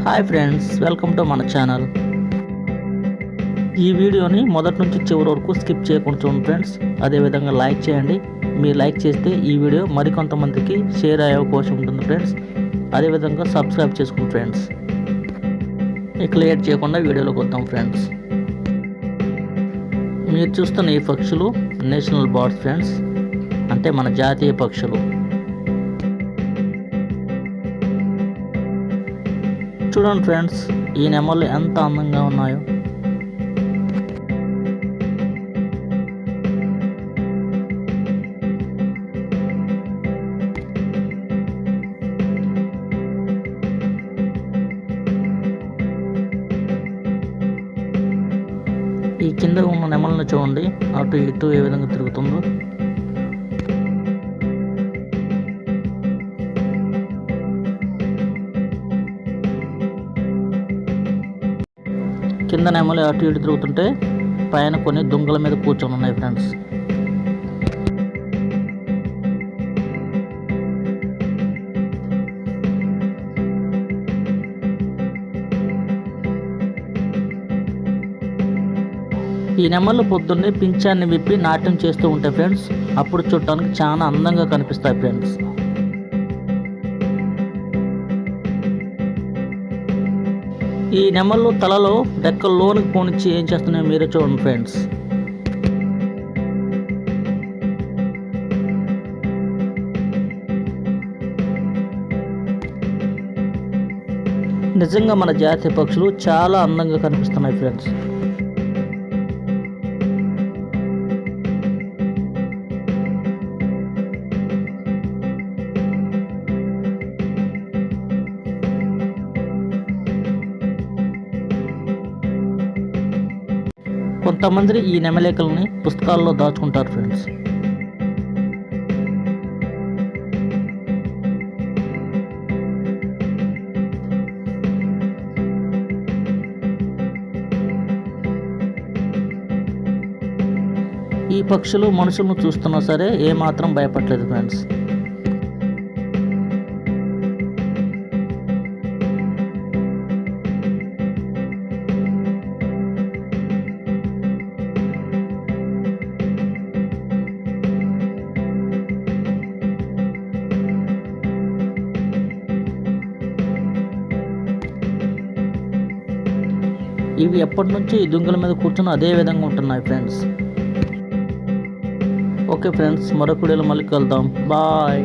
Hi friends, welcome to మన channel. ఈ వీడియోని మొదటి నుంచి చివరి వరకు స్కిప్ చేయకుండా చూడండి ఫ్రెండ్స్. అదేవిధంగా లైక్ చేయండి. మీరు లైక్ చేస్తే ఈ వీడియో మరికొంతమందికి షేర్ అయ్యే అవకాశం ఉంటుంది ఫ్రెండ్స్. అదేవిధంగా సబ్స్క్రైబ్ చేసుకోండి ఫ్రెండ్స్. ఇక లేట్ చేయకుండా వీడియోలోకి వద్దాం ఫ్రెండ్స్. మీరు చూస్తున్న ఈ పక్షులు నేషనల్ బర్డ్స్ ఫ్రెండ్స్, అంటే మన జాతీయ పక్షులు. చూడండి ఫ్రెండ్స్, ఈ నెమళ్ళు ఎంత అందంగా ఉన్నాయో. ఈ కింద ఉన్న నెమళ్ళని చూడండి, అటు ఇటు ఏ విధంగా తిరుగుతుందో. కింద నెమలి అటు ఇటు తిరుగుతుంటే పైన కొన్ని దుంగల మీద కూర్చొని ఉన్నాయి ఫ్రెండ్స్. ఈ నెమళ్ళు పొద్దున్నే పింఛాన్ని విప్పి నాట్యం చేస్తూ ఉంటాయి ఫ్రెండ్స్. అప్పుడు చూడటానికి చాలా అందంగా కనిపిస్తాయి ఫ్రెండ్స్. ఈ నెమళ్ళు తలలో రెక్కలు లోనికి పోనిచ్చి ఏం చేస్తున్నాయో మీరే చూడండి ఫ్రెండ్స్. నిజంగా మన జాతీయ పక్షులు చాలా అందంగా కనిపిస్తున్నాయి ఫ్రెండ్స్. కొంతమంది ఈ నెమలికల్ని పుస్తకాల్లో దాచుకుంటారు ఫ్రెండ్స్. ఈ పక్షులు మనుషులను చూస్తున్నా సరే ఏమాత్రం భయపడలేదు ఫ్రెండ్స్. ఇవి ఎప్పటి నుంచి ఈ దుంగల మీద కూర్చొని అదే విధంగా ఉంటున్నాయి ఫ్రెండ్స్. ఓకే ఫ్రెండ్స్, మరొక వీడియోలో మళ్ళీ కలుద్దాం. బాయ్.